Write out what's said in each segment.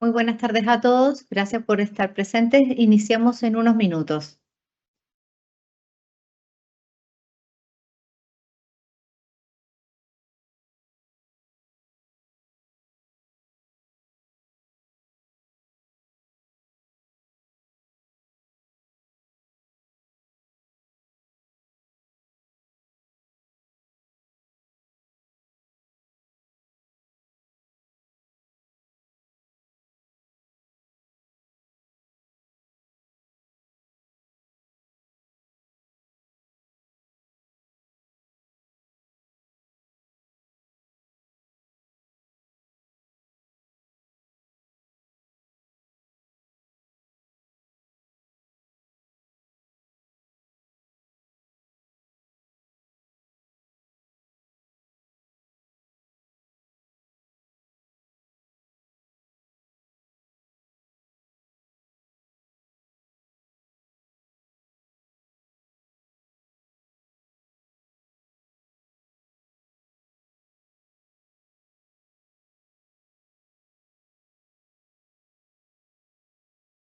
Muy buenas tardes a todos. Gracias por estar presentes. Iniciamos en unos minutos.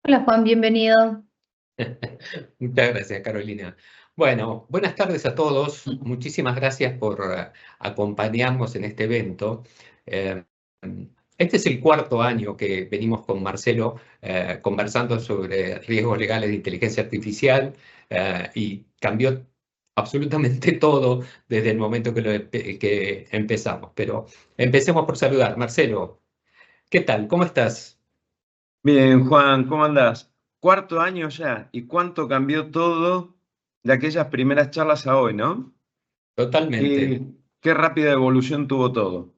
Hola Juan, bienvenido. Muchas gracias, Carolina. Bueno, buenas tardes a todos. Muchísimas gracias por acompañarnos en este evento. Eh, este es el cuarto año que venimos con Marcelo conversando sobre riesgos legales de inteligencia artificial y cambió absolutamente todo desde el momento que empezamos. Pero empecemos por saludar. Marcelo, ¿qué tal? ¿Cómo estás? Bien, Juan, ¿cómo andás? Cuarto año ya, ¿y cuánto cambió todo de aquellas primeras charlas a hoy, no? Totalmente. Qué rápida evolución tuvo todo.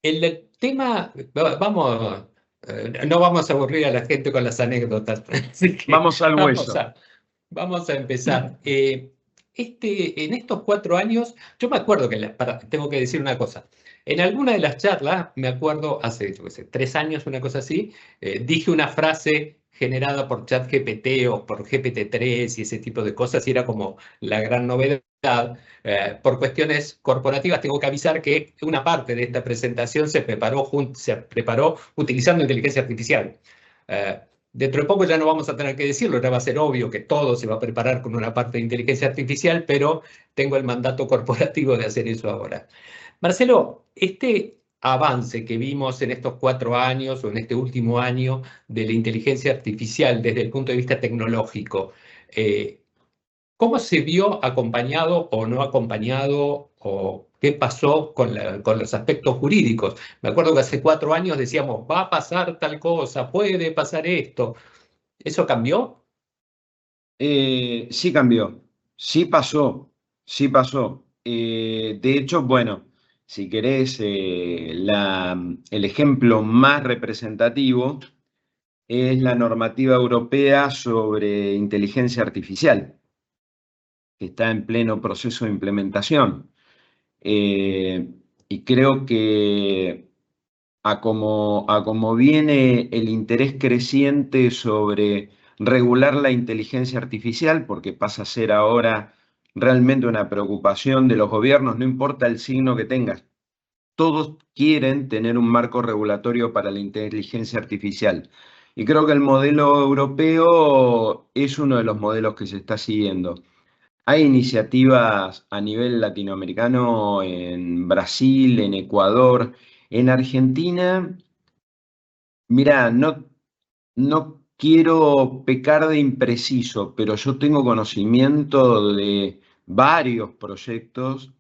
El tema, no vamos a aburrir a la gente con las anécdotas, así que Vamos al vamos hueso. a, vamos a empezar. En estos 4 años, yo me acuerdo que, tengo que decir una cosa, en alguna de las charlas, me acuerdo hace, yo qué sé, 3 años, una cosa así, dije una frase generada por ChatGPT o por GPT-3 y ese tipo de cosas, y era como la gran novedad. Por cuestiones corporativas, tengo que avisar que una parte de esta presentación se preparó utilizando inteligencia artificial. Eh, Dentro de poco ya no vamos a tener que decirlo, ya va a ser obvio que todo se va a preparar con una parte de inteligencia artificial, pero tengo el mandato corporativo de hacer eso ahora. Marcelo, este avance que vimos en estos 4 años o en este último año de la inteligencia artificial desde el punto de vista tecnológico, eh, ¿cómo se vio acompañado o no acompañado o qué pasó con los aspectos jurídicos? Me acuerdo que hace 4 años decíamos, va a pasar tal cosa, puede pasar esto. ¿Eso cambió? Sí cambió, sí pasó, sí pasó. De hecho, bueno, si querés, el ejemplo más representativo es la normativa europea sobre inteligencia artificial, que está en pleno proceso de implementación. Y creo que a como viene el interés creciente sobre regular la inteligencia artificial, porque pasa a ser ahora realmente una preocupación de los gobiernos, no importa el signo que tengas, todos quieren tener un marco regulatorio para la inteligencia artificial. Y creo que el modelo europeo es uno de los modelos que se está siguiendo. Hay iniciativas a nivel latinoamericano en Brasil, en Ecuador, en Argentina. Mira, no quiero pecar de impreciso, pero yo tengo conocimiento de varios proyectos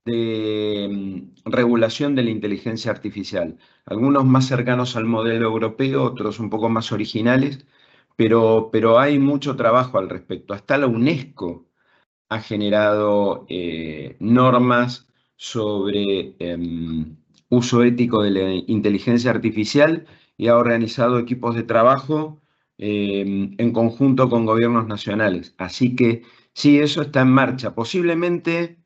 de regulación de la inteligencia artificial, algunos más cercanos al modelo europeo, otros un poco más originales, pero hay mucho trabajo al respecto. Hasta la UNESCO ha generado normas sobre uso ético de la inteligencia artificial y ha organizado equipos de trabajo en conjunto con gobiernos nacionales. Así que sí, eso está en marcha. Posiblemente,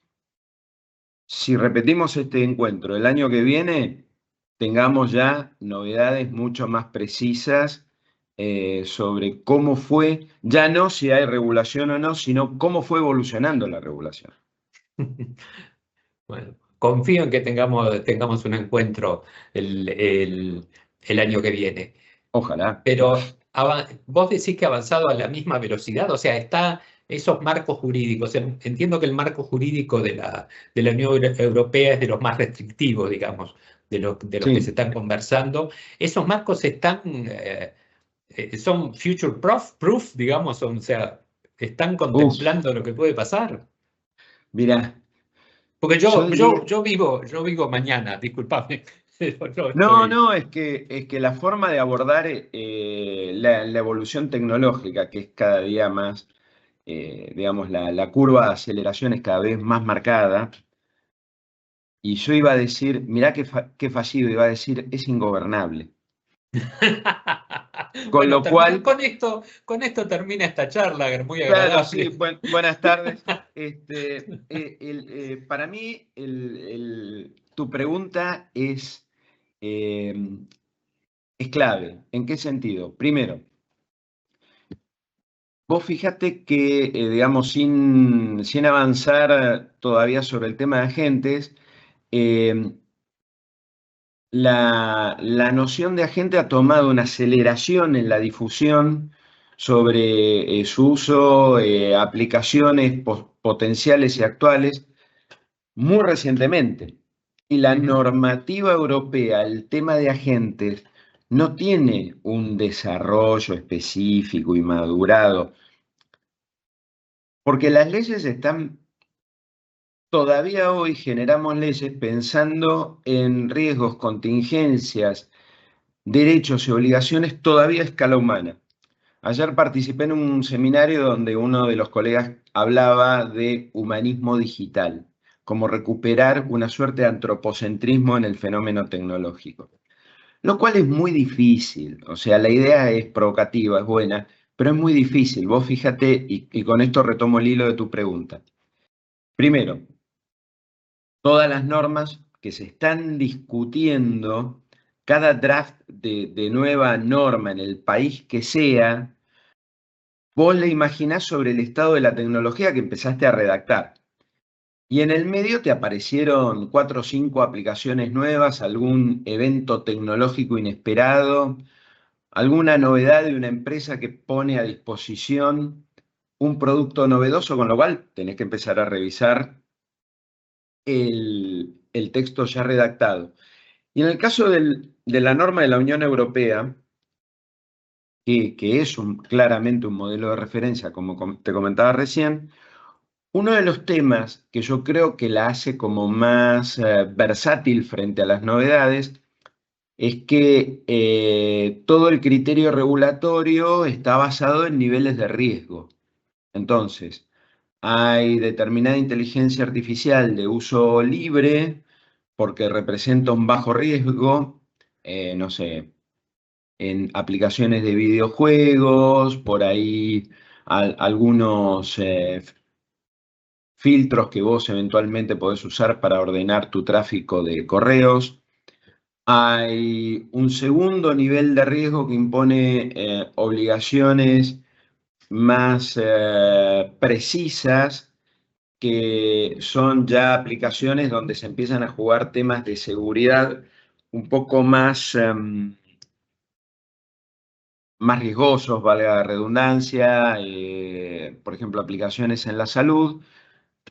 si repetimos este encuentro el año que viene, tengamos ya novedades mucho más precisas sobre cómo fue, ya no si hay regulación o no, sino cómo fue evolucionando la regulación. Bueno, confío en que tengamos un encuentro el el año que viene. Ojalá. Pero vos decís que ha avanzado a la misma velocidad, o sea, está esos marcos jurídicos. Entiendo que el marco jurídico de la Unión Europea es de los más restrictivos, digamos, de los que se Sí. están conversando. ¿Esos marcos son future proof, digamos, o sea, están Uf, contemplando lo que puede pasar? mira, Porque yo diría... yo vivo mañana, disculpame, pero no No, estoy. no, es que la forma de abordar la evolución tecnológica, que es cada día más, digamos, la curva de aceleración es cada vez más marcada, y yo iba a decir, mirá qué fallido, iba a decir, es ingobernable. Con Bueno, lo cual, con esto termina esta charla, muy claro, sí, agradable. buenas tardes. Para mí, tu pregunta eh, es clave. ¿En qué sentido? Primero, vos fíjate que, digamos, sin avanzar todavía sobre el tema de agentes, eh, la noción de agente ha tomado una aceleración en la difusión sobre su uso, aplicaciones potenciales y actuales, muy recientemente. Y la normativa europea, el tema de agentes, no tiene un desarrollo específico y madurado, porque las leyes están, todavía hoy generamos leyes pensando en riesgos, contingencias, derechos y obligaciones todavía a escala humana. Ayer participé en un seminario donde uno de los colegas hablaba de humanismo digital, como recuperar una suerte de antropocentrismo en el fenómeno tecnológico, lo cual es muy difícil. O sea, la idea es provocativa, es buena, pero es muy difícil. Vos fíjate, y con esto retomo el hilo de tu pregunta. Primero, todas las normas que se están discutiendo, cada draft de nueva norma en el país que sea, vos le imaginás sobre el estado de la tecnología que empezaste a redactar. Y en el medio te aparecieron 4 o 5 aplicaciones nuevas, algún evento tecnológico inesperado, alguna novedad de una empresa que pone a disposición un producto novedoso, con lo cual tenés que empezar a revisar el texto ya redactado. Y en el caso de la norma de la Unión Europea, que es claramente un modelo de referencia, como te comentaba recién, uno de los temas que yo creo que la hace como más versátil frente a las novedades es que todo el criterio regulatorio está basado en niveles de riesgo. Entonces, hay determinada inteligencia artificial de uso libre porque representa un bajo riesgo, no sé, en aplicaciones de videojuegos, por ahí algunos filtros que vos eventualmente podés usar para ordenar tu tráfico de correos. Hay un segundo nivel de riesgo que impone obligaciones más precisas, que son ya aplicaciones donde se empiezan a jugar temas de seguridad un poco más riesgosos, valga la redundancia, por ejemplo, aplicaciones en la salud.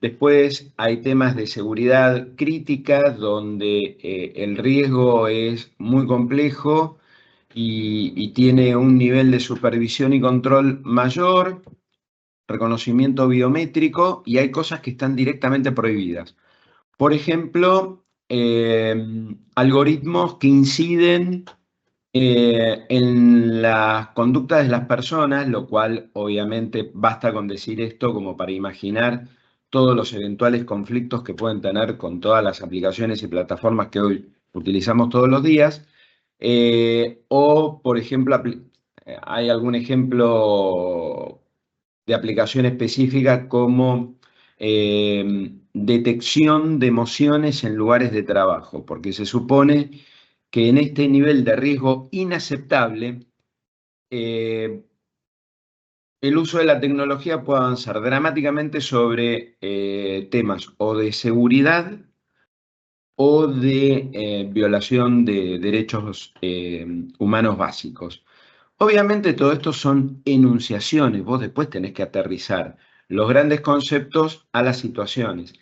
Después hay temas de seguridad crítica donde el riesgo es muy complejo y tiene un nivel de supervisión y control mayor, reconocimiento biométrico, y hay cosas que están directamente prohibidas. Por ejemplo, algoritmos que inciden en las conductas de las personas, lo cual obviamente basta con decir esto como para imaginar todos los eventuales conflictos que pueden tener con todas las aplicaciones y plataformas que hoy utilizamos todos los días. O, por ejemplo, hay algún ejemplo de aplicación específica como detección de emociones en lugares de trabajo, porque se supone que en este nivel de riesgo inaceptable, el uso de la tecnología puede avanzar dramáticamente sobre temas o de seguridad o de violación de derechos humanos básicos. Obviamente todo esto son enunciaciones, vos después tenés que aterrizar los grandes conceptos a las situaciones.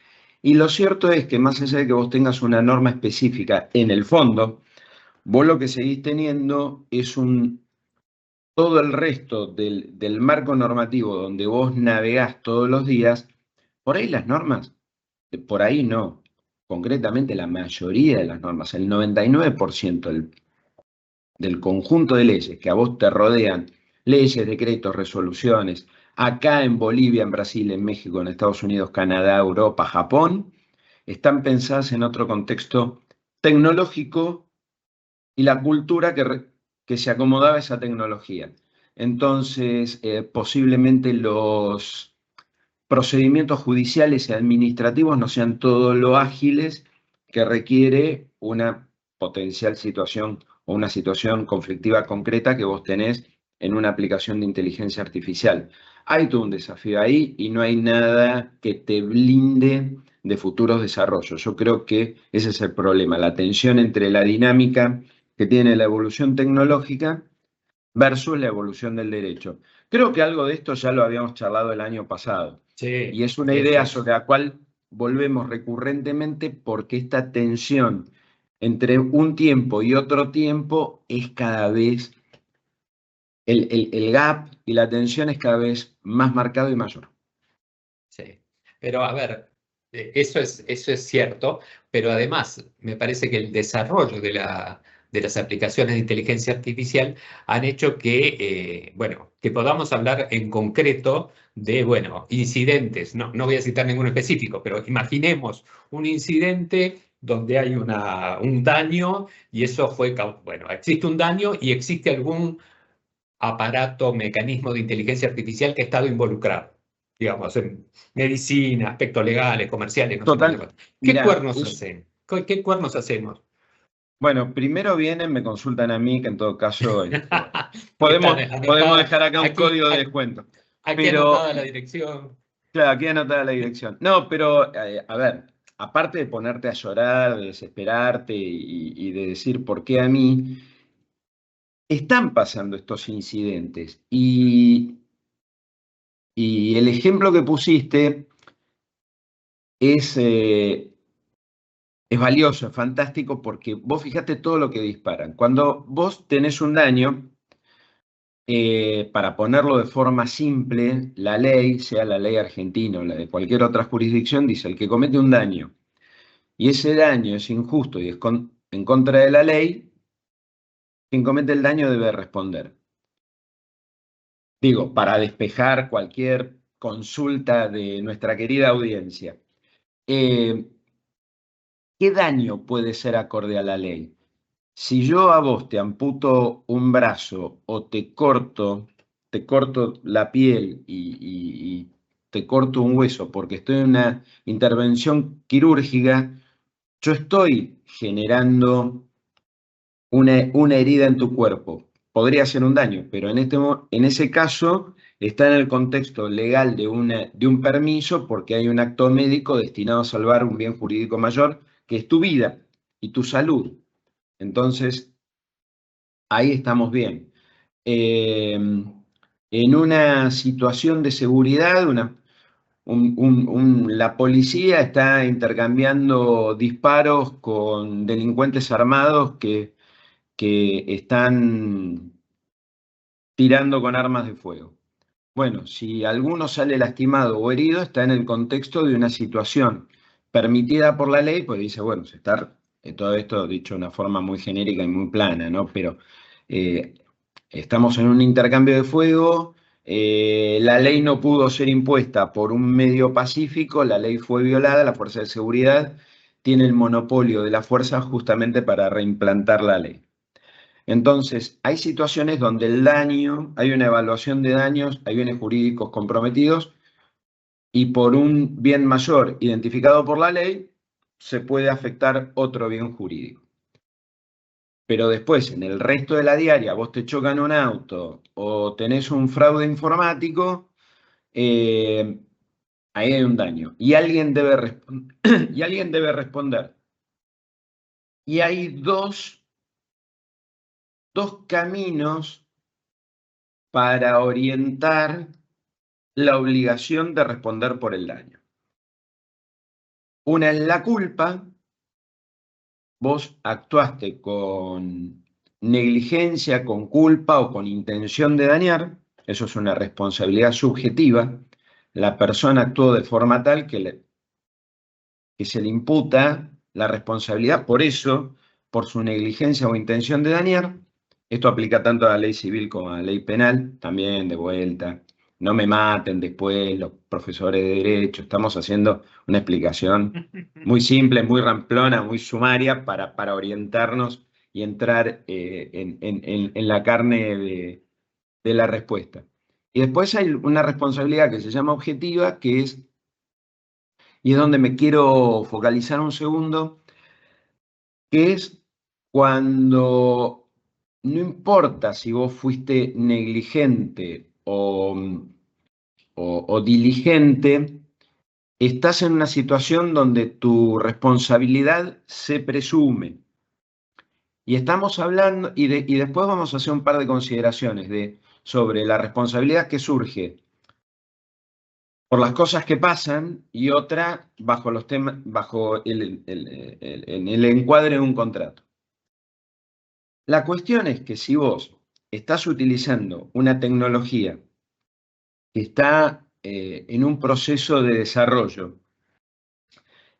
Y lo cierto es que más allá de que vos tengas una norma específica en el fondo, vos lo que seguís teniendo es todo el resto del marco normativo donde vos navegás todos los días. Por ahí las normas, por ahí no. Concretamente la mayoría de las normas, el 99% del conjunto de leyes que a vos te rodean, leyes, decretos, resoluciones, acá en Bolivia, en Brasil, en México, en Estados Unidos, Canadá, Europa, Japón, están pensadas en otro contexto tecnológico y la cultura que se acomodaba a esa tecnología. Entonces, posiblemente los procedimientos judiciales y administrativos no sean todo lo ágiles que requiere una potencial situación o una situación conflictiva concreta que vos tenés en una aplicación de inteligencia artificial. Hay todo un desafío ahí y no hay nada que te blinde de futuros desarrollos. Yo creo que ese es el problema, la tensión entre la dinámica que tiene la evolución tecnológica versus la evolución del derecho. Creo que algo de esto ya lo habíamos charlado el año pasado. Sí, Y es una sí, idea sí. sobre la cual volvemos recurrentemente porque esta tensión entre un tiempo y otro tiempo es cada vez, el gap y la tensión es cada vez más marcado y mayor. Sí, pero a ver, eso es cierto, pero además me parece que el desarrollo de las aplicaciones de inteligencia artificial han hecho que, bueno, que podamos hablar en concreto de, bueno, incidentes. No voy a citar ninguno específico, pero imaginemos un incidente donde hay un daño y eso fue, bueno, existe un daño y existe algún aparato, mecanismo de inteligencia artificial que ha estado involucrado, digamos, en medicina, aspectos legales, comerciales, no sé Total, cuánto. ¿Qué mira, cuernos hacen? ¿Qué cuernos hacemos? bueno, primero vienen, me consultan a mí, que en todo caso Están podemos anotadas dejar acá un aquí, código de descuento. aquí Pero anotada la dirección. claro, aquí anotada la dirección. No, pero a ver, aparte de ponerte a llorar, de desesperarte y de decir por qué a mí, están pasando estos incidentes. Y el ejemplo que pusiste es valioso, es fantástico, porque vos fijate todo lo que disparan. Cuando vos tenés un daño, para ponerlo de forma simple, la ley, sea la ley argentina o la de cualquier otra jurisdicción, dice, el que comete un daño y ese daño es injusto y es en contra de la ley, quien comete el daño debe responder. Digo, para despejar cualquier consulta de nuestra querida audiencia. ¿Qué daño puede ser acorde a la ley? Si yo a vos te amputo un brazo o te corto la piel y te corto un hueso porque estoy en una intervención quirúrgica, yo estoy generando una herida en tu cuerpo. Podría ser un daño, pero en ese caso está en el contexto legal de un permiso porque hay un acto médico destinado a salvar un bien jurídico mayor, que es tu vida y tu salud. Entonces, ahí estamos bien. En una situación de seguridad, la policía está intercambiando disparos con delincuentes armados que están tirando con armas de fuego. Bueno, si alguno sale lastimado o herido, está en el contexto de una situación permitida por la ley, pues dice, bueno, se está, todo esto dicho de una forma muy genérica y muy plana, ¿no? Pero eh, estamos en un intercambio de fuego, la ley no pudo ser impuesta por un medio pacífico, la ley fue violada, la fuerza de seguridad tiene el monopolio de la fuerza justamente para reimplantar la ley. Entonces, hay situaciones donde el daño, hay una evaluación de daños, hay bienes jurídicos comprometidos y por un bien mayor identificado por la ley, se puede afectar otro bien jurídico. Pero después, en el resto de la diaria, vos te chocan un auto o tenés un fraude informático, ahí hay un daño y alguien debe, y alguien debe responder. Y hay dos caminos para orientar la obligación de responder por el daño. Una es la culpa. Vos actuaste con negligencia, con culpa o con intención de dañar. Eso es una responsabilidad subjetiva. La persona actuó de forma tal que se le imputa la responsabilidad por eso, por su negligencia o intención de dañar. Esto aplica tanto a la ley civil como a la ley penal, también de vuelta. No me maten después los profesores de derecho. Estamos haciendo una explicación muy simple, muy ramplona, muy sumaria para orientarnos y entrar en la carne de la respuesta. Y después hay una responsabilidad que se llama objetiva, que es, y es donde me quiero focalizar un segundo, que es cuando no importa si vos fuiste negligente o diligente, estás en una situación donde tu responsabilidad se presume. Y estamos hablando, y después vamos a hacer un par de consideraciones sobre la responsabilidad que surge por las cosas que pasan y otra bajo los temas, bajo el encuadre de un contrato. La cuestión es que si vos estás utilizando una tecnología que está en un proceso de desarrollo,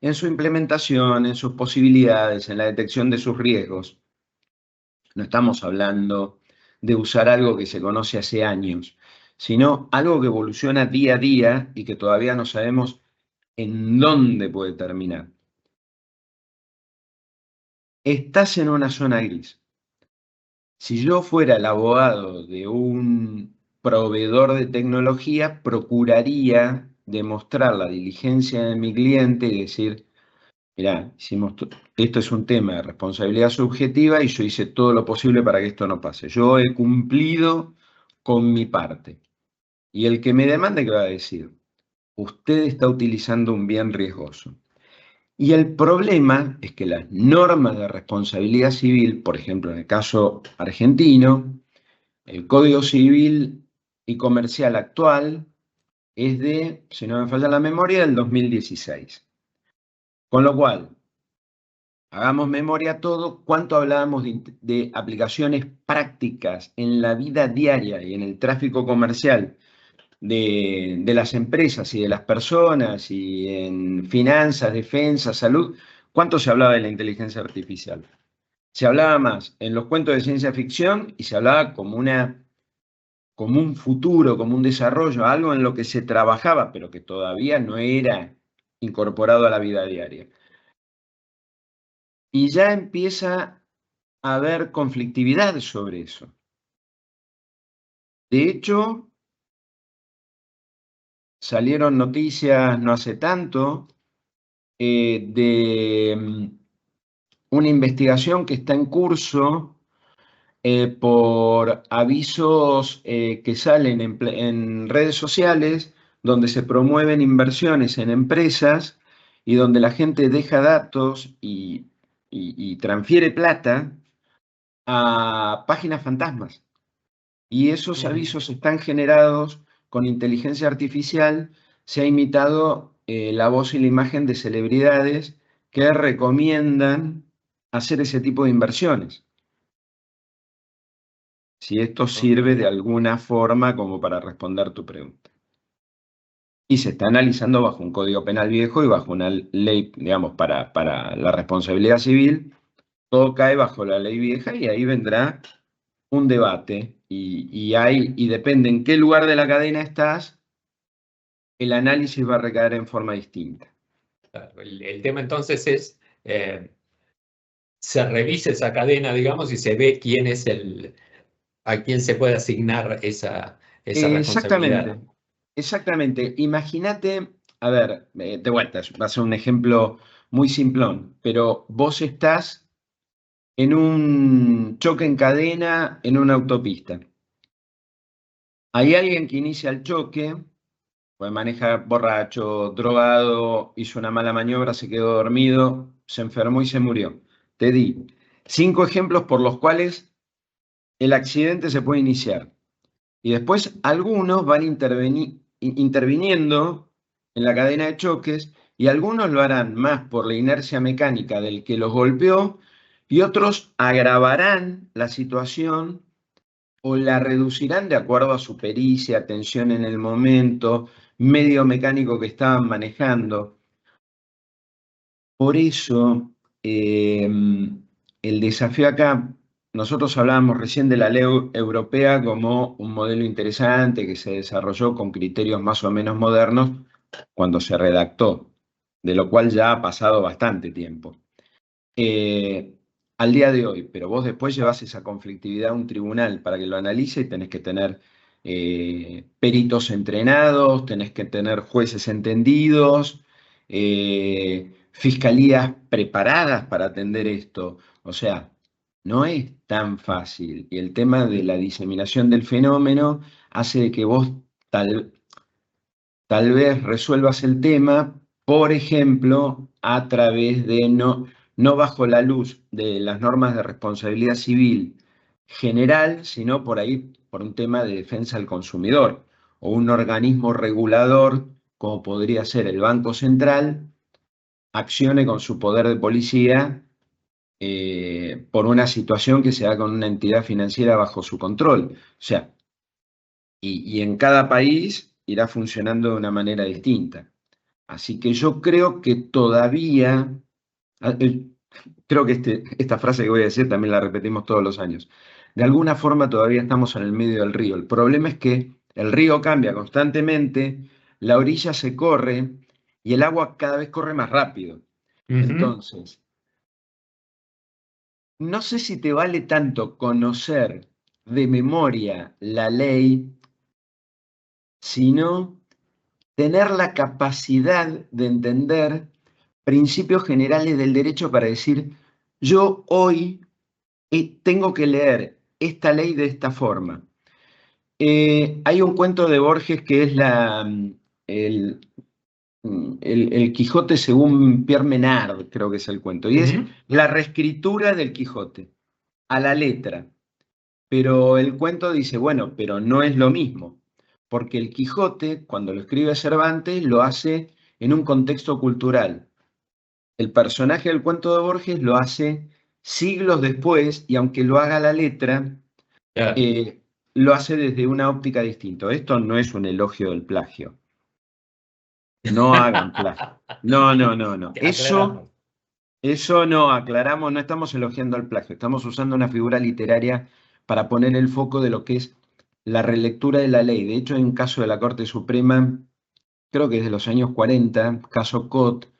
en su implementación, en sus posibilidades, en la detección de sus riesgos, no estamos hablando de usar algo que se conoce hace años, sino algo que evoluciona día a día y que todavía no sabemos en dónde puede terminar. Estás en una zona gris. Si yo fuera el abogado de un proveedor de tecnología, procuraría demostrar la diligencia de mi cliente y decir, mirá, esto es un tema de responsabilidad subjetiva y yo hice todo lo posible para que esto no pase. Yo he cumplido con mi parte. Y el que me demande, ¿qué va a decir? Usted está utilizando un bien riesgoso. Y el problema es que las normas de responsabilidad civil, por ejemplo, en el caso argentino, el Código Civil y Comercial actual es de, si no me falla la memoria, del 2016. Con lo cual, hagamos memoria todo, cuánto hablábamos de aplicaciones prácticas en la vida diaria y en el tráfico comercial de las empresas y de las personas y en finanzas, defensa, salud. ¿Cuánto se hablaba de la inteligencia artificial? Se hablaba más en los cuentos de ciencia ficción y se hablaba como un futuro, como un desarrollo, algo en lo que se trabajaba, pero que todavía no era incorporado a la vida diaria. Y ya empieza a haber conflictividad sobre eso. De hecho, salieron noticias no hace tanto de una investigación que está en curso por avisos que salen en redes sociales donde se promueven inversiones en empresas y donde la gente deja datos y transfiere plata a páginas fantasmas. Y esos avisos están generados con inteligencia artificial. Se ha imitado la voz y la imagen de celebridades que recomiendan hacer ese tipo de inversiones. Si esto sirve de alguna forma como para responder tu pregunta. Y se está analizando bajo un código penal viejo y bajo una ley, digamos, para la responsabilidad civil. Todo cae bajo la ley vieja y ahí vendrá un debate y depende en qué lugar de la cadena estás, el análisis va a recaer en forma distinta. Claro, el tema entonces es, se revisa esa cadena, digamos, y se ve quién es a quién se puede asignar esa responsabilidad. Exactamente. Imagínate, a ver, de vuelta, va a ser un ejemplo muy simplón, pero vos estás en un choque en cadena en una autopista. Hay alguien que inicia el choque, pues maneja borracho, drogado, hizo una mala maniobra, se quedó dormido, se enfermó y se murió. te di 5 ejemplos por los cuales el accidente se puede iniciar. Y después algunos van interviniendo en la cadena de choques y algunos lo harán más por la inercia mecánica del que los golpeó y otros agravarán la situación o la reducirán de acuerdo a su pericia, atención en el momento, medio mecánico que estaban manejando. Por eso, el desafío acá, nosotros hablábamos recién de la ley europea como un modelo interesante que se desarrolló con criterios más o menos modernos cuando se redactó, de lo cual ya ha pasado bastante tiempo. Al día de hoy, pero vos después llevas esa conflictividad a un tribunal para que lo analice y tenés que tener peritos entrenados, tenés que tener jueces entendidos, fiscalías preparadas para atender esto. O sea, no es tan fácil. Y el tema de la diseminación del fenómeno hace de que vos tal vez resuelvas el tema, por ejemplo, a través de no bajo la luz de las normas de responsabilidad civil general, sino por ahí por un tema de defensa del consumidor o un organismo regulador, como podría ser el Banco Central, accione con su poder de policía por una situación que se da con una entidad financiera bajo su control. O sea, y en cada país irá funcionando de una manera distinta. Así que yo creo que todavía, creo que esta frase que voy a decir también la repetimos todos los años, de alguna forma todavía estamos en el medio del río. El problema es que el río cambia constantemente, la orilla se corre y el agua cada vez corre más rápido. Entonces, no sé si te vale tanto conocer de memoria la ley, sino tener la capacidad de entender principios generales del derecho para decir, yo hoy tengo que leer esta ley de esta forma. Hay un cuento de Borges que es el Quijote según Pierre Menard, creo que es el cuento, y es la reescritura del Quijote a la letra. Pero el cuento dice, bueno, pero no es lo mismo, porque el Quijote, cuando lo escribe Cervantes, lo hace en un contexto cultural. El personaje del cuento de Borges lo hace siglos después, y aunque lo haga a la letra, lo hace desde una óptica distinta. Esto no es un elogio del plagio. No hagan plagio. No. Eso no, aclaramos, no estamos elogiando el plagio, estamos usando una figura literaria para poner el foco de lo que es la relectura de la ley. De hecho, hay un caso de la Corte Suprema, creo que es de los años 40, caso Cot,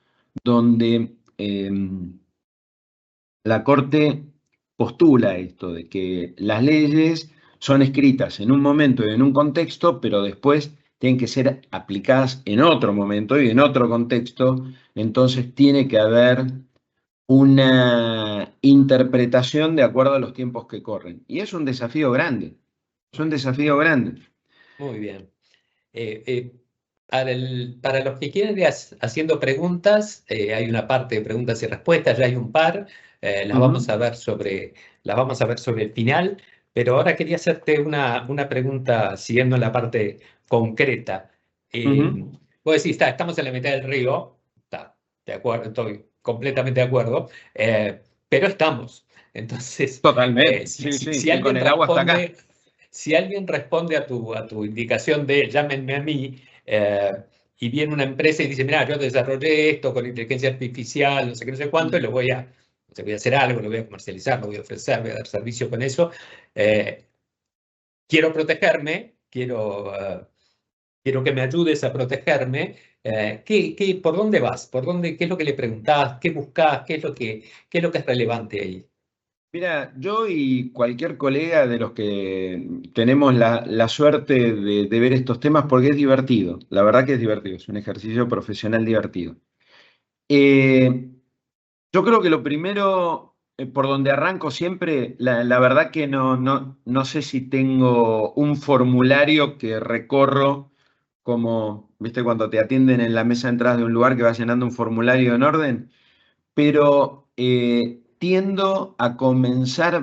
donde la Corte postula esto, de que las leyes son escritas en un momento y en un contexto, pero después tienen que ser aplicadas en otro momento y en otro contexto, entonces tiene que haber una interpretación de acuerdo a los tiempos que corren. Y es un desafío grande, es un desafío grande. Muy bien. Para los que quieren ir haciendo preguntas, hay una parte de preguntas y respuestas, ya hay un par, las vamos a ver sobre el final, pero ahora quería hacerte una pregunta siguiendo la parte concreta. Vos decís, estamos en la mitad del río, de acuerdo, estoy completamente de acuerdo, pero estamos. Entonces, totalmente. Si alguien con el agua hasta acá. Si alguien responde a tu indicación de llámenme a mí, y viene una empresa y dice, mira, yo desarrollé esto con inteligencia artificial, no sé qué, no sé cuánto, y voy a hacer algo, lo voy a comercializar, lo voy a ofrecer, voy a dar servicio con eso. Quiero protegerme, quiero que me ayudes a protegerme. ¿Por dónde vas? ¿Qué es lo que le preguntás? ¿Qué buscás? ¿Qué es lo que es relevante ahí? Mira, yo y cualquier colega de los que tenemos la suerte de ver estos temas, porque es divertido, la verdad que es divertido, es un ejercicio profesional divertido. Yo creo que lo primero, por donde arranco siempre, la verdad que no sé si tengo un formulario que recorro como, viste, cuando te atienden en la mesa de entrada de un lugar que vas llenando un formulario en orden, pero tiendo a comenzar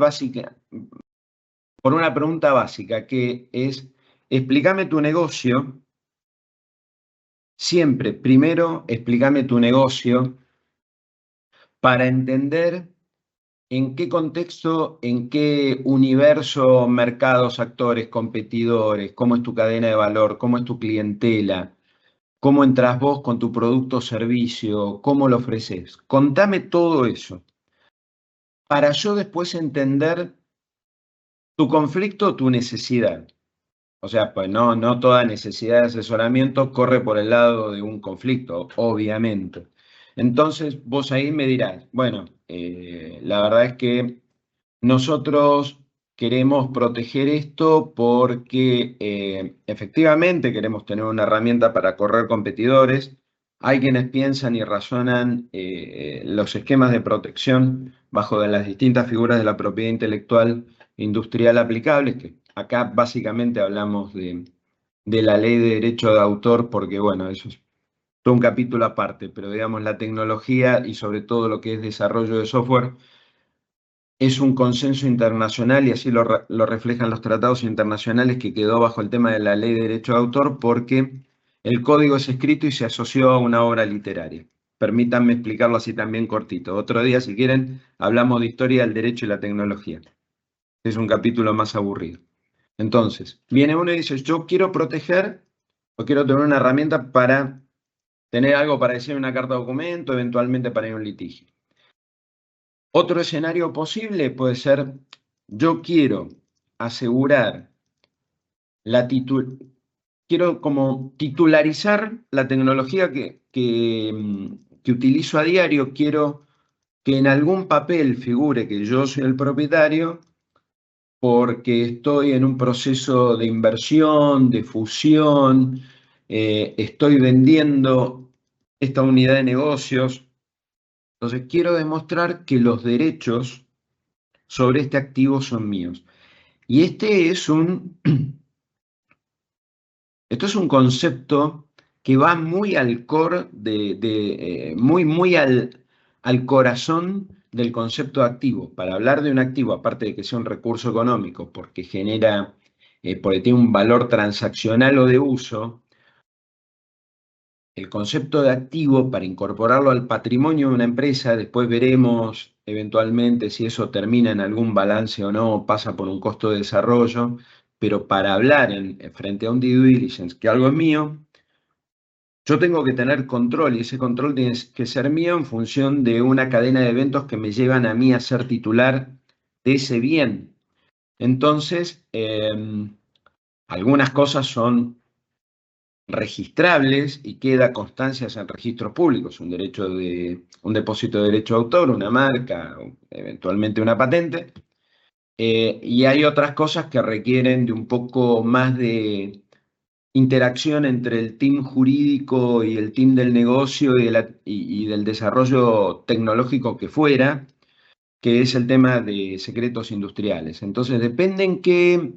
por una pregunta básica, que es, explícame tu negocio. Siempre, primero, explícame tu negocio para entender en qué contexto, en qué universo, mercados, actores, competidores, cómo es tu cadena de valor, cómo es tu clientela, cómo entras vos con tu producto o servicio, cómo lo ofreces. Contame todo eso para yo después entender tu conflicto o tu necesidad. O sea, pues no toda necesidad de asesoramiento corre por el lado de un conflicto, obviamente. Entonces, vos ahí me dirás, bueno, la verdad es que nosotros queremos proteger esto porque efectivamente queremos tener una herramienta para correr competidores. Hay quienes piensan y razonan los esquemas de protección bajo de las distintas figuras de la propiedad intelectual industrial aplicables, que acá básicamente hablamos de la ley de derecho de autor, porque bueno, eso es todo un capítulo aparte, pero digamos la tecnología y sobre todo lo que es desarrollo de software es un consenso internacional y así lo reflejan los tratados internacionales que quedó bajo el tema de la ley de derecho de autor porque el código es escrito y se asoció a una obra literaria. Permítanme explicarlo así también cortito. Otro día, si quieren, hablamos de historia del derecho y la tecnología. Es un capítulo más aburrido. Entonces, viene uno y dice, yo quiero proteger o quiero tener una herramienta para tener algo para decir en una carta de documento, eventualmente para ir a un litigio. Otro escenario posible puede ser, yo quiero asegurar quiero como titularizar la tecnología que utilizo a diario, quiero que en algún papel figure que yo soy el propietario porque estoy en un proceso de inversión, de fusión, estoy vendiendo esta unidad de negocios. Entonces quiero demostrar que los derechos sobre este activo son míos. Y esto es un concepto que va muy al core, muy al corazón del concepto de activo. Para hablar de un activo, aparte de que sea un recurso económico, porque porque tiene un valor transaccional o de uso, el concepto de activo, para incorporarlo al patrimonio de una empresa, después veremos eventualmente si eso termina en algún balance o no, pasa por un costo de desarrollo, pero para hablar frente a un due diligence que algo es mío, yo tengo que tener control y ese control tiene que ser mío en función de una cadena de eventos que me llevan a mí a ser titular de ese bien. Entonces, algunas cosas son registrables y queda constancias en registros públicos, un depósito de derecho de autor, una marca, eventualmente una patente. Y hay otras cosas que requieren de un poco más de interacción entre el team jurídico y el team del negocio y del desarrollo tecnológico que fuera, que es el tema de secretos industriales. Entonces, depende en qué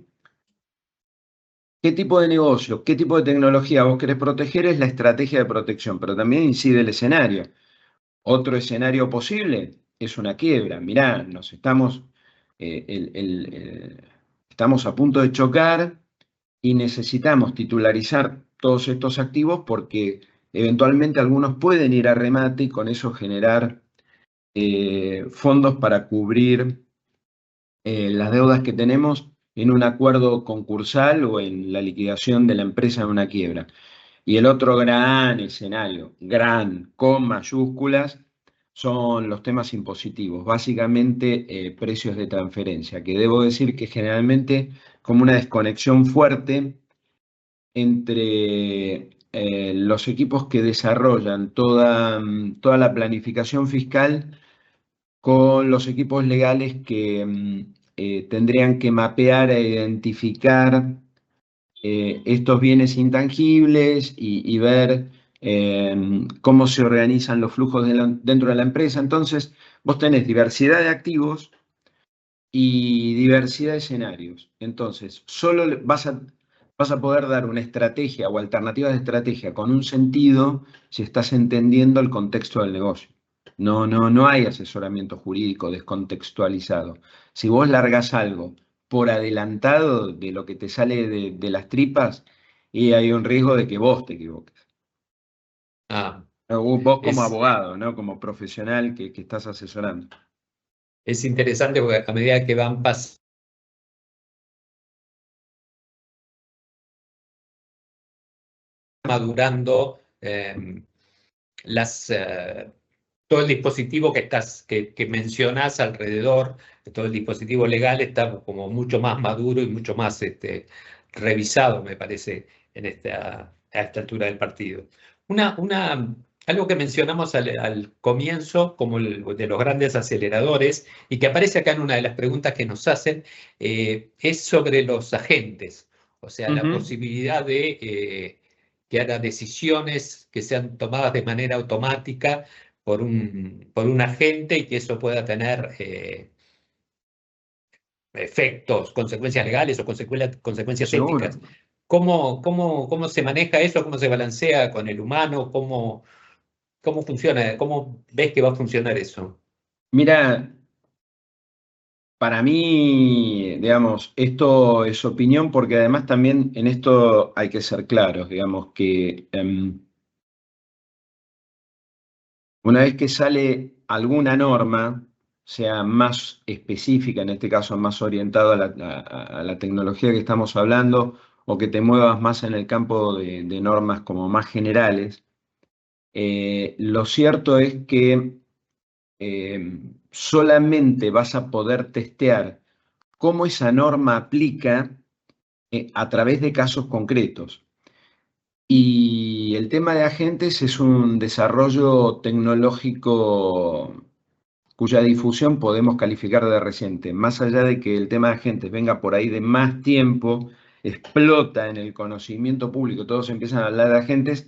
tipo de negocio, qué tipo de tecnología vos querés proteger, es la estrategia de protección, pero también incide el escenario. Otro escenario posible es una quiebra. Mirá, estamos a punto de chocar y necesitamos titularizar todos estos activos porque eventualmente algunos pueden ir a remate y con eso generar fondos para cubrir las deudas que tenemos en un acuerdo concursal o en la liquidación de la empresa en una quiebra. Y el otro gran escenario, gran, con mayúsculas, son los temas impositivos, básicamente precios de transferencia, que debo decir que generalmente como una desconexión fuerte entre los equipos que desarrollan toda la planificación fiscal con los equipos legales que tendrían que mapear e identificar estos bienes intangibles y ver cómo se organizan los flujos dentro de la empresa. Entonces, vos tenés diversidad de activos y diversidad de escenarios. Entonces, solo vas a poder dar una estrategia o alternativas de estrategia con un sentido si estás entendiendo el contexto del negocio. No hay asesoramiento jurídico descontextualizado. Si vos largás algo por adelantado de lo que te sale de las tripas, y hay un riesgo de que vos te equivoques. Ah, Vos como es, abogado, ¿no? Como profesional que estás asesorando. es interesante porque a medida que van pasando madurando las, todo el dispositivo que mencionás alrededor, todo el dispositivo legal está como mucho más maduro y mucho más revisado, me parece, a esta altura del partido. Algo que mencionamos al comienzo, como de los grandes aceleradores, y que aparece acá en una de las preguntas que nos hacen, es sobre los agentes, o sea, la Ujú. posibilidad de que haga decisiones que sean tomadas de manera automática por un agente y que eso pueda tener efectos, consecuencias legales o consecuencias Seguro. éticas. ¿Cómo se maneja eso? ¿Cómo se balancea con el humano? ¿Cómo funciona? ¿Cómo ves que va a funcionar eso? Mira, para mí, digamos, esto es opinión porque además también en esto hay que ser claros, digamos, que una vez que sale alguna norma, sea más específica, en este caso más orientada a la tecnología que estamos hablando, o que te muevas más en el campo de normas como más generales, lo cierto es que solamente vas a poder testear cómo esa norma aplica a través de casos concretos. Y el tema de agentes es un desarrollo tecnológico cuya difusión podemos calificar de reciente. Más allá de que el tema de agentes venga por ahí de más tiempo, explota en el conocimiento público, todos empiezan a hablar de agentes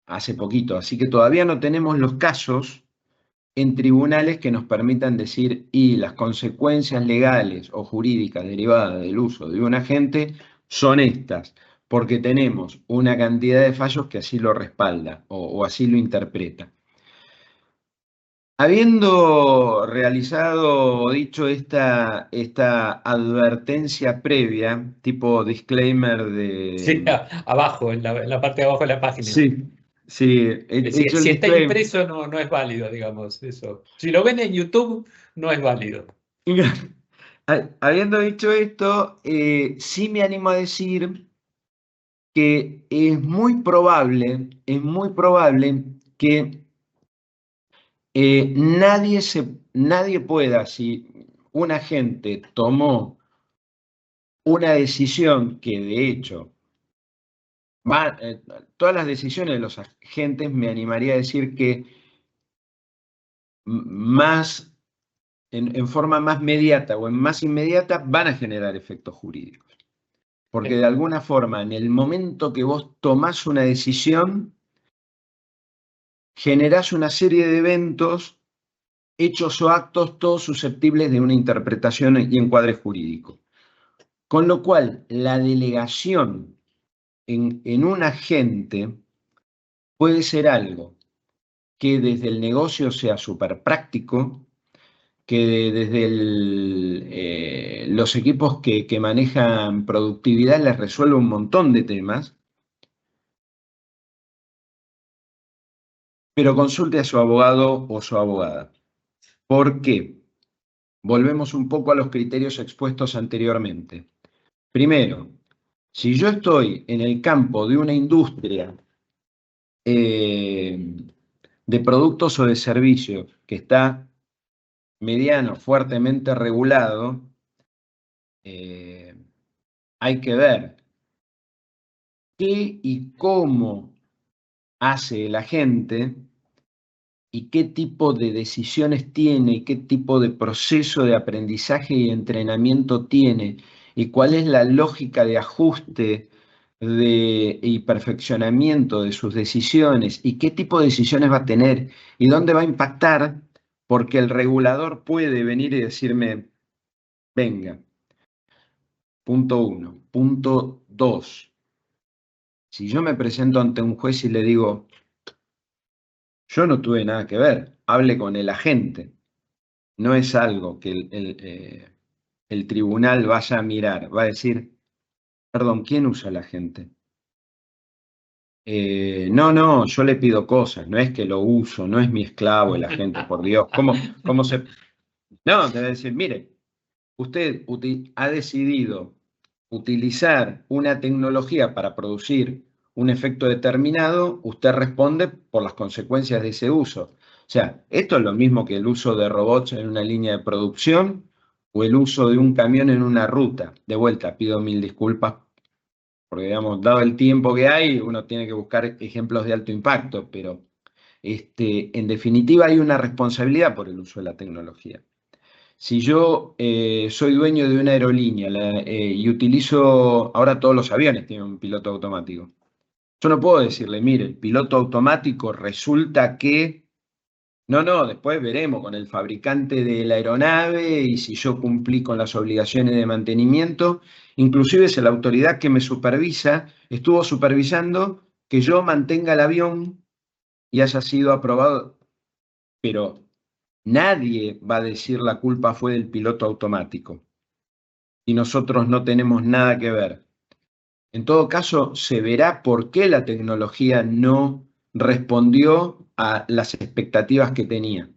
hace poquito. Así que todavía no tenemos los casos en tribunales que nos permitan decir, y las consecuencias legales o jurídicas derivadas del uso de un agente son estas, porque tenemos una cantidad de fallos que así lo respalda o así lo interpreta. Habiendo realizado o dicho esta advertencia previa, tipo disclaimer Sí, de... abajo, en la parte de abajo de la página. Sí, sí, Si, hecho el si está disclaimer. impreso no es válido, digamos, eso. Si lo ven en YouTube, no es válido. Habiendo dicho esto, sí me animo a decir que es muy probable que nadie pueda, si un agente tomó una decisión que de hecho todas las decisiones de los agentes me animaría a decir que más en forma más mediata o en más inmediata van a generar efectos jurídicos. Porque de alguna forma, en el momento que vos tomás una decisión, generás una serie de eventos, hechos o actos, todos susceptibles de una interpretación y encuadre jurídico. Con lo cual, la delegación en un agente puede ser algo que desde el negocio sea súper práctico, que desde los equipos que manejan productividad les resuelve un montón de temas, pero consulte a su abogado o su abogada. ¿Por qué? Volvemos un poco a los criterios expuestos anteriormente. Primero, si yo estoy en el campo de una industria de productos o de servicios que está mediano, fuertemente regulado, hay que ver qué y cómo hace la gente y qué tipo de decisiones tiene y qué tipo de proceso de aprendizaje y entrenamiento tiene y cuál es la lógica de ajuste y perfeccionamiento de sus decisiones y qué tipo de decisiones va a tener y dónde va a impactar, porque el regulador puede venir y decirme, venga, punto uno. Punto dos, si yo me presento ante un juez y le digo, Yo no tuve nada que ver, hable con el agente. No es algo que el tribunal vaya a mirar, va a decir, perdón, ¿quién usa el agente? No, yo le pido cosas, no es que lo uso, no es mi esclavo el agente, por Dios. ¿Cómo se...? No, te va a decir, mire, usted ha decidido utilizar una tecnología para producir un efecto determinado, usted responde por las consecuencias de ese uso. O sea, esto es lo mismo que el uso de robots en una línea de producción o el uso de un camión en una ruta. De vuelta, pido mil disculpas porque, digamos, dado el tiempo que hay, uno tiene que buscar ejemplos de alto impacto, pero en definitiva hay una responsabilidad por el uso de la tecnología. Si yo soy dueño de una aerolínea y utilizo, ahora todos los aviones tienen un piloto automático, yo no puedo decirle, mire, el piloto automático resulta que, no, después veremos con el fabricante de la aeronave y si yo cumplí con las obligaciones de mantenimiento, inclusive si la autoridad que me supervisa estuvo supervisando que yo mantenga el avión y haya sido aprobado, pero nadie va a decir la culpa fue del piloto automático y nosotros no tenemos nada que ver. En todo caso, se verá por qué la tecnología no respondió a las expectativas que tenía.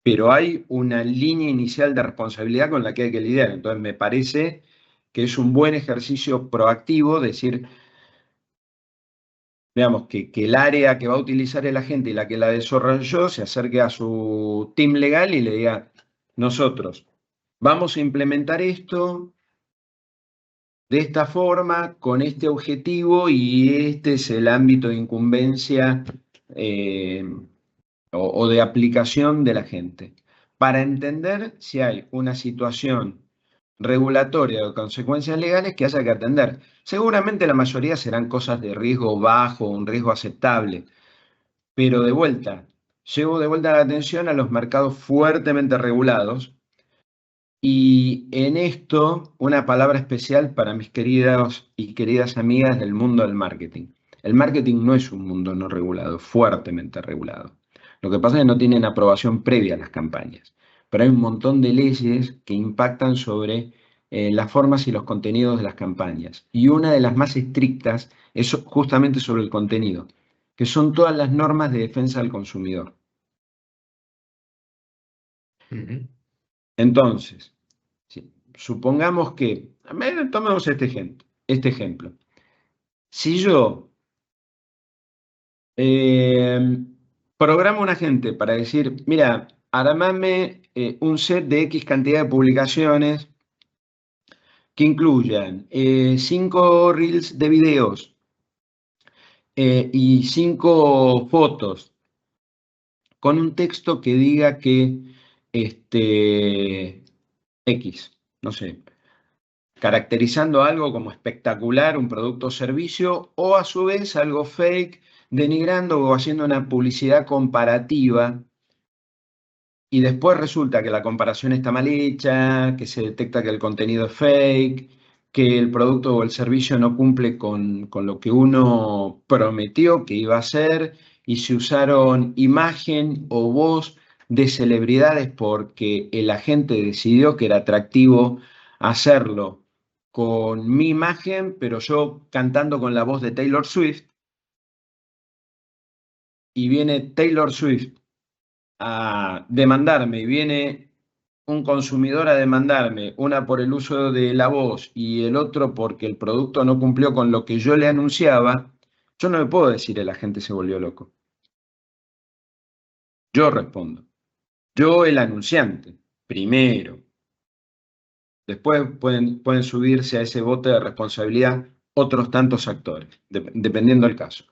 Pero hay una línea inicial de responsabilidad con la que hay que lidiar. Entonces, me parece que es un buen ejercicio proactivo decir, digamos, que el área que va a utilizar el agente y la que la desarrolló se acerque a su team legal y le diga, nosotros vamos a implementar esto de esta forma, con este objetivo, y este es el ámbito de incumbencia o de aplicación de la gente. Para entender si hay una situación regulatoria o consecuencias legales que haya que atender. Seguramente la mayoría serán cosas de riesgo bajo, un riesgo aceptable, pero de vuelta, llevo de vuelta la atención a los mercados fuertemente regulados. Y en esto, una palabra especial para mis queridos y queridas amigas del mundo del marketing. El marketing no es un mundo no regulado, fuertemente regulado. Lo que pasa es que no tienen aprobación previa a las campañas, pero hay un montón de leyes que impactan sobre las formas y los contenidos de las campañas. Y una de las más estrictas es justamente sobre el contenido, que son todas las normas de defensa del consumidor. Entonces, sí, supongamos que, tomemos este ejemplo. Si yo programo a un agente para decir, mira, armame un set de X cantidad de publicaciones que incluyan 5 reels de videos y 5 fotos con un texto que diga que X, no sé, caracterizando algo como espectacular, un producto o servicio, o a su vez algo fake, denigrando o haciendo una publicidad comparativa, y después resulta que la comparación está mal hecha, que se detecta que el contenido es fake, que el producto o el servicio no cumple con lo que uno prometió que iba a hacer, y se usaron imagen o voz de celebridades porque el agente decidió que era atractivo hacerlo con mi imagen, pero yo cantando con la voz de Taylor Swift, y viene Taylor Swift a demandarme, y viene un consumidor a demandarme, una por el uso de la voz y el otro porque el producto no cumplió con lo que yo le anunciaba, yo no le puedo decir el agente se volvió loco. Yo respondo. Yo, el anunciante, primero. Después pueden subirse a ese bote de responsabilidad otros tantos actores, dependiendo del caso.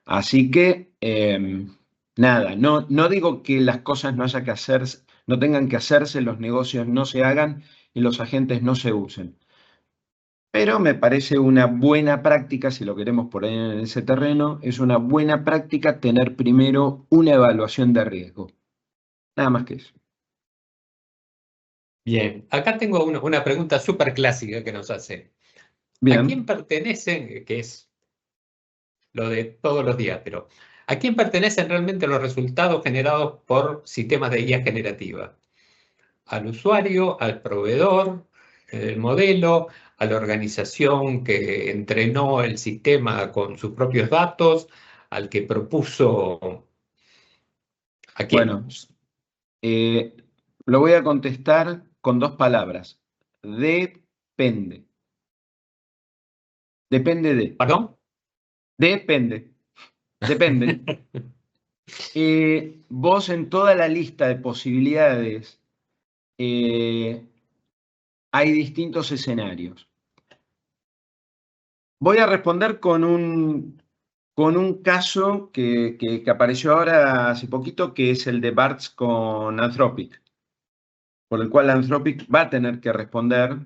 Así que, nada, no digo que las cosas no haya que hacerse, no tengan que hacerse, los negocios no se hagan y los agentes no se usen. Pero me parece una buena práctica, si lo queremos poner en ese terreno, es una buena práctica tener primero una evaluación de riesgo. Nada más que eso. Bien, acá tengo una pregunta súper clásica que nos hace. Bien. ¿A quién pertenece, que es lo de todos los días, pero ¿A quién pertenecen realmente los resultados generados por sistemas de IA generativa? ¿Al usuario, al proveedor, el modelo, a la organización que entrenó el sistema con sus propios datos, al que propuso? ¿A quién? Bueno, lo voy a contestar con 2 palabras. Depende. Depende de. ¿Perdón? Depende. Depende. Vos en toda la lista de posibilidades hay distintos escenarios. Voy a responder con un caso que apareció ahora hace poquito, que es el de Bartz con Anthropic, por el cual Anthropic va a tener que responder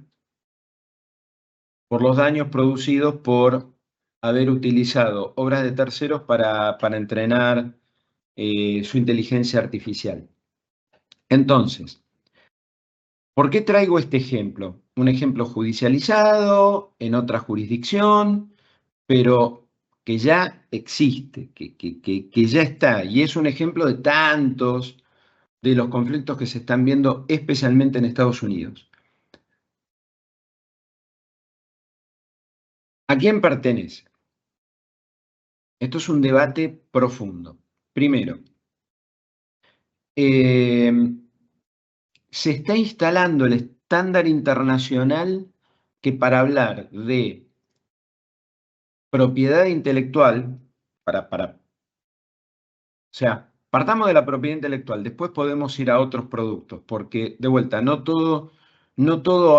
por los daños producidos por haber utilizado obras de terceros para entrenar su inteligencia artificial. Entonces, ¿por qué traigo este ejemplo? Un ejemplo judicializado, en otra jurisdicción, pero que ya existe, que ya está, y es un ejemplo de tantos de los conflictos que se están viendo especialmente en Estados Unidos. ¿A quién pertenece? Esto es un debate profundo. Primero, se está instalando el estándar internacional que para hablar de propiedad intelectual, o sea, partamos de la propiedad intelectual, después podemos ir a otros productos, porque de vuelta, no todo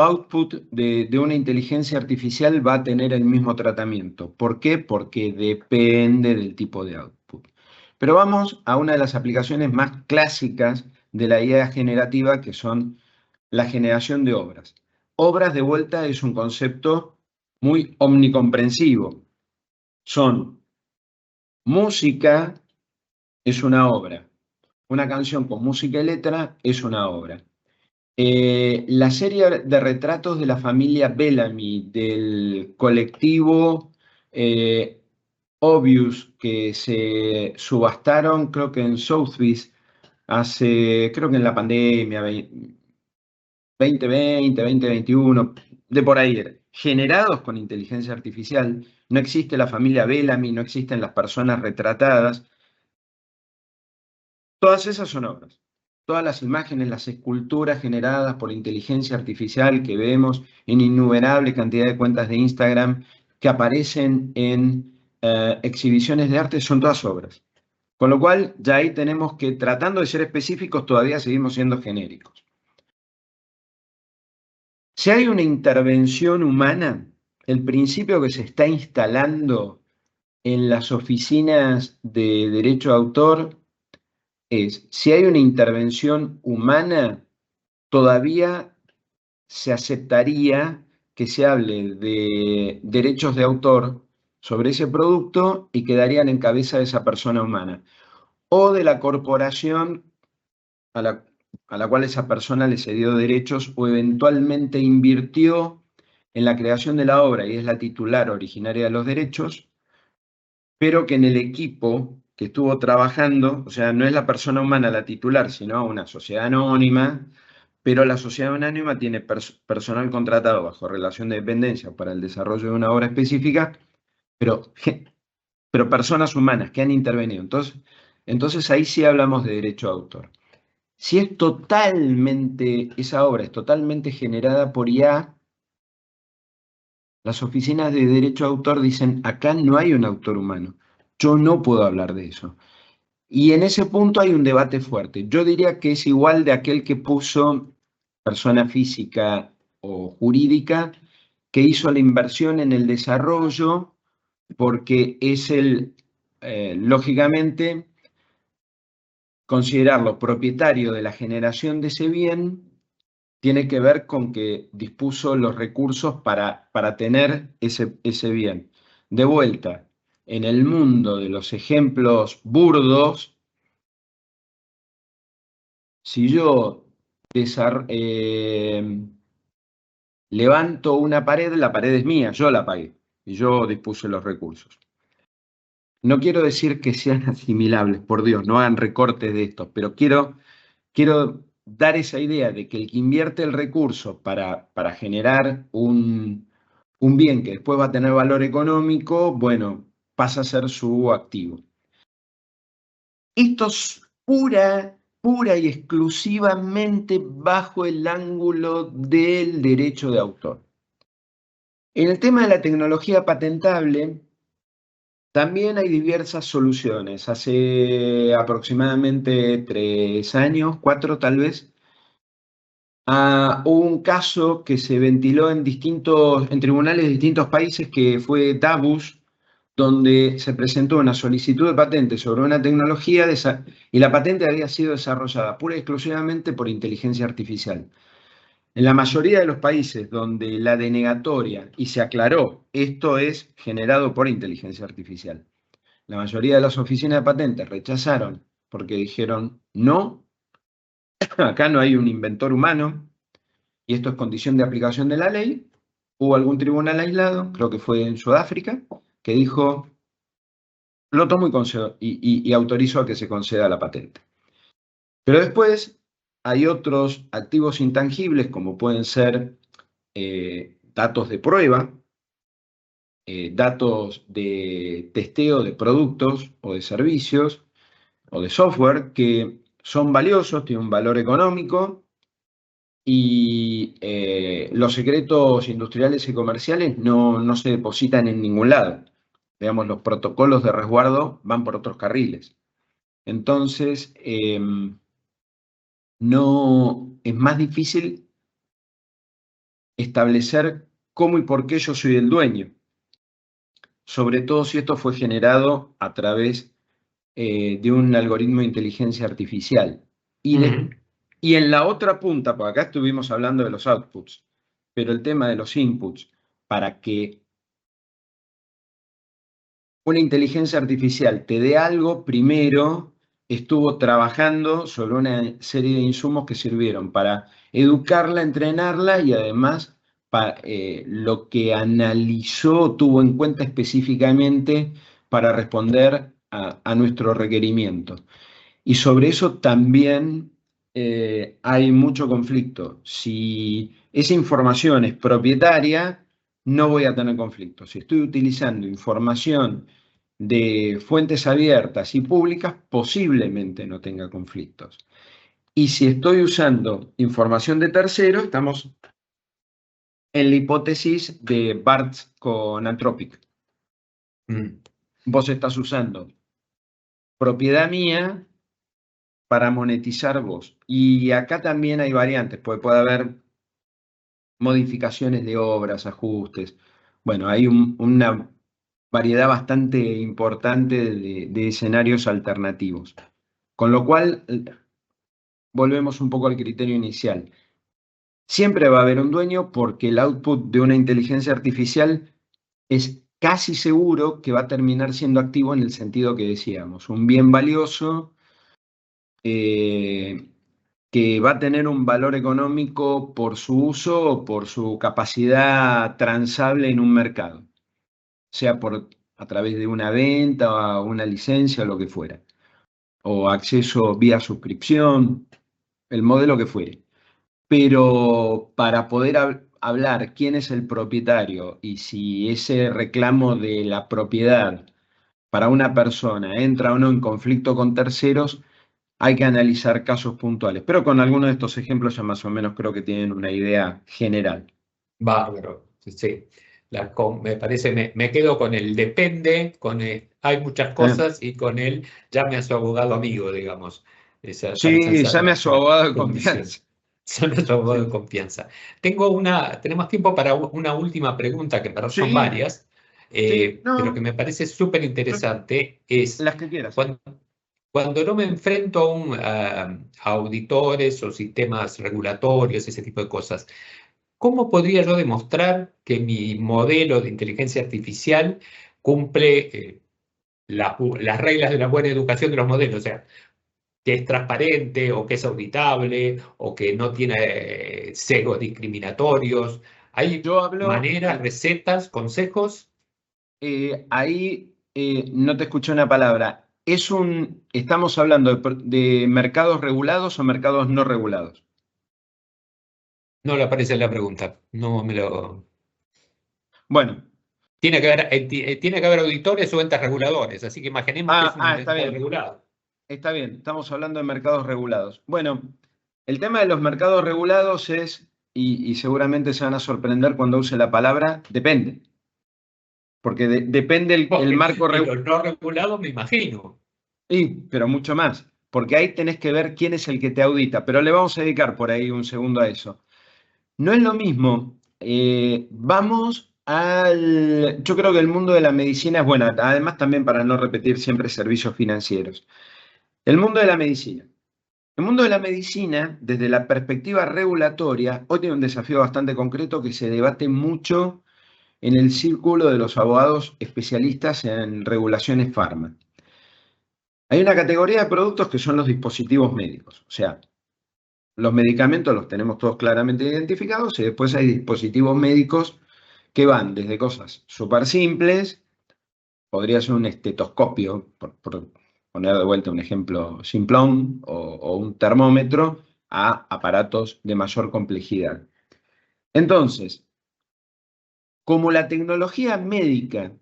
output de una inteligencia artificial va a tener el mismo tratamiento. ¿Por qué? Porque depende del tipo de output. Pero vamos a una de las aplicaciones más clásicas de la IA generativa, que son la generación de obras. Obras, de vuelta, es un concepto muy omnicomprensivo. Son música, es una obra. Una canción con música y letra es una obra. La serie de retratos de la familia Bellamy, del colectivo Obvious, que se subastaron, creo que en Sotheby's, creo que en la pandemia, 2020, 2021, de por ahí, generados con inteligencia artificial. No existe la familia Bellamy, no existen las personas retratadas. Todas esas son obras. Todas las imágenes, las esculturas generadas por inteligencia artificial que vemos en innumerable cantidad de cuentas de Instagram que aparecen en exhibiciones de arte son todas obras. Con lo cual, ya ahí tenemos que, tratando de ser específicos, todavía seguimos siendo genéricos. Si hay una intervención humana, el principio que se está instalando en las oficinas de derecho de autor es, si hay una intervención humana, todavía se aceptaría que se hable de derechos de autor sobre ese producto y quedarían en cabeza de esa persona humana o de la corporación a la cual esa persona le cedió derechos o eventualmente invirtió en la creación de la obra y es la titular originaria de los derechos, pero que en el equipo que estuvo trabajando, o sea, no es la persona humana la titular, sino una sociedad anónima, pero la sociedad anónima tiene personal contratado bajo relación de dependencia para el desarrollo de una obra específica, pero personas humanas que han intervenido. Entonces ahí sí hablamos de derecho de autor. Si es esa obra es totalmente generada por IA, las oficinas de derecho de autor dicen, acá no hay un autor humano, yo no puedo hablar de eso. Y en ese punto hay un debate fuerte. Yo diría que es igual de aquel que puso persona física o jurídica, que hizo la inversión en el desarrollo, porque es lógicamente, considerarlo propietario de la generación de ese bien tiene que ver con que dispuso los recursos para tener ese bien. De vuelta, en el mundo de los ejemplos burdos, si yo levanto una pared, la pared es mía, yo la pagué y yo dispuse los recursos. no quiero decir que sean asimilables, por Dios, no hagan recortes de esto, pero quiero dar esa idea de que el que invierte el recurso para generar un bien que después va a tener valor económico, bueno, pasa a ser su activo. Esto es pura y exclusivamente bajo el ángulo del derecho de autor. En el tema de la tecnología patentable, también hay diversas soluciones. Hace aproximadamente 3 años, 4 tal vez, hubo un caso que se ventiló en tribunales de distintos países, que fue Davos, donde se presentó una solicitud de patente sobre una tecnología y la patente había sido desarrollada pura y exclusivamente por inteligencia artificial. En la mayoría de los países donde la denegatoria, y se aclaró, esto es generado por inteligencia artificial, la mayoría de las oficinas de patentes rechazaron porque dijeron, no, acá no hay un inventor humano, y esto es condición de aplicación de la ley. Hubo algún tribunal aislado, creo que fue en Sudáfrica, que dijo, lo tomo y autorizo a que se conceda la patente. Pero después hay otros activos intangibles, como pueden ser datos de prueba, datos de testeo de productos o de servicios o de software, que son valiosos, tienen un valor económico, y los secretos industriales y comerciales no se depositan en ningún lado. Digamos, los protocolos de resguardo van por otros carriles. Entonces, no es más difícil establecer cómo y por qué yo soy el dueño, sobre todo si esto fue generado a través de un algoritmo de inteligencia artificial. Y en la otra punta, porque acá estuvimos hablando de los outputs, pero el tema de los inputs, para que una inteligencia artificial te dé algo, primero estuvo trabajando sobre una serie de insumos que sirvieron para educarla, entrenarla, y además lo que analizó tuvo en cuenta específicamente para responder a nuestro requerimiento. Y sobre eso también hay mucho conflicto. Si esa información es propietaria, no voy a tener conflicto. Si estoy utilizando información de fuentes abiertas y públicas, posiblemente no tenga conflictos. Y si estoy usando información de tercero, estamos en la hipótesis de BART con Anthropic. Vos estás usando propiedad mía para monetizar vos. Y acá también hay variantes, puede haber modificaciones de obras, ajustes. Bueno, hay una variedad bastante importante de escenarios alternativos. Con lo cual, volvemos un poco al criterio inicial. Siempre va a haber un dueño, porque el output de una inteligencia artificial es casi seguro que va a terminar siendo activo en el sentido que decíamos, un bien valioso que va a tener un valor económico por su uso o por su capacidad transable en un mercado, sea a través de una venta o una licencia o lo que fuera, o acceso vía suscripción, el modelo que fuere. Pero para poder hablar quién es el propietario y si ese reclamo de la propiedad para una persona entra o no en conflicto con terceros, hay que analizar casos puntuales. Pero con algunos de estos ejemplos ya más o menos creo que tienen una idea general. Bárbaro, sí. Me parece, me quedo con el depende, hay muchas cosas, y con el llame a su abogado amigo, digamos. Sí, llame a su abogado de confianza. Llame a su abogado de confianza. Tenemos tiempo para una última pregunta, que para son varias, pero que me parece súper interesante. Es las que quieras. Cuando no me enfrento a auditores o sistemas regulatorios, ese tipo de cosas, ¿cómo podría yo demostrar que mi modelo de inteligencia artificial cumple las reglas de la buena educación de los modelos? O sea, que es transparente, o que es auditable, o que no tiene sesgos discriminatorios. ¿Hay maneras, recetas, consejos? Ahí No te escuché una palabra. ¿Estamos hablando de mercados regulados o mercados no regulados? No le aparece la pregunta. No me lo. Bueno, Tiene que haber auditores o entes reguladores, así que imaginemos que es un está mercado bien. regulado. Está bien, estamos hablando de mercados regulados. Bueno, el tema de los mercados regulados es, y seguramente se van a sorprender cuando use la palabra, depende. Porque depende el marco Y regulador. los no regulados, me imagino. Pero mucho más, porque ahí tenés que ver quién es el que te audita, pero le vamos a dedicar por ahí un segundo a eso. No es lo mismo, yo creo que el mundo de la medicina es bueno, además también para no repetir siempre servicios financieros. El mundo de la medicina. El mundo de la medicina, desde la perspectiva regulatoria, hoy tiene un desafío bastante concreto que se debate mucho en el círculo de los abogados especialistas en regulaciones farma. Hay una categoría de productos que son los dispositivos médicos, o sea, los medicamentos los tenemos todos claramente identificados y después hay dispositivos médicos que van desde cosas súper simples, podría ser un estetoscopio, por poner de vuelta un ejemplo simplón, o un termómetro, a aparatos de mayor complejidad. Entonces, como la tecnología médica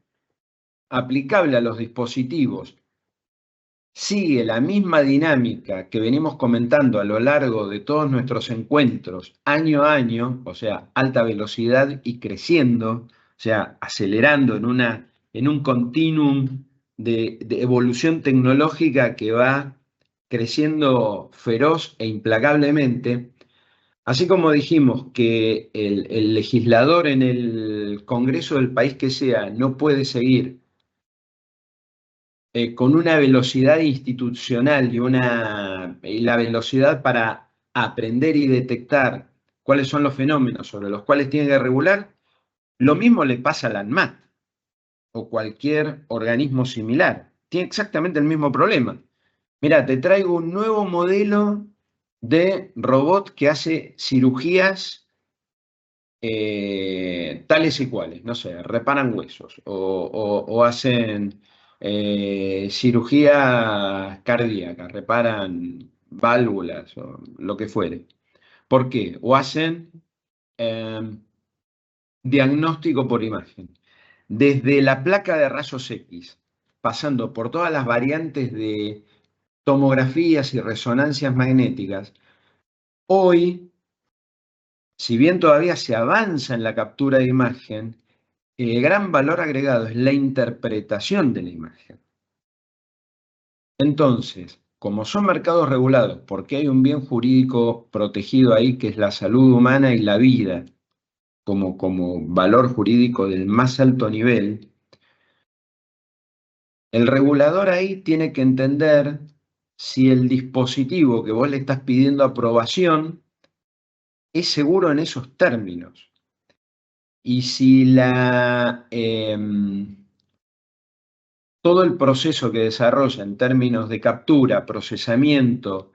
aplicable a los dispositivos sigue la misma dinámica que venimos comentando a lo largo de todos nuestros encuentros, año a año, o sea, alta velocidad y creciendo, o sea, acelerando en un continuum de evolución tecnológica que va creciendo feroz e implacablemente, así como dijimos que el legislador en el Congreso del país que sea no puede seguir con una velocidad institucional y la velocidad para aprender y detectar cuáles son los fenómenos sobre los cuales tiene que regular, lo mismo le pasa a la ANMAT o cualquier organismo similar. Tiene exactamente el mismo problema. Mira, te traigo un nuevo modelo de robot que hace cirugías tales y cuales, no sé, reparan huesos o hacen cirugía cardíaca, reparan válvulas o lo que fuere. ¿Por qué? O hacen diagnóstico por imagen. Desde la placa de rayos X, pasando por todas las variantes de tomografías y resonancias magnéticas, hoy, si bien todavía se avanza en la captura de imagen, el gran valor agregado es la interpretación de la imagen. Entonces, como son mercados regulados, porque hay un bien jurídico protegido ahí, que es la salud humana y la vida, como valor jurídico del más alto nivel, el regulador ahí tiene que entender si el dispositivo que vos le estás pidiendo aprobación es seguro en esos términos. Y si todo el proceso que desarrolla en términos de captura, procesamiento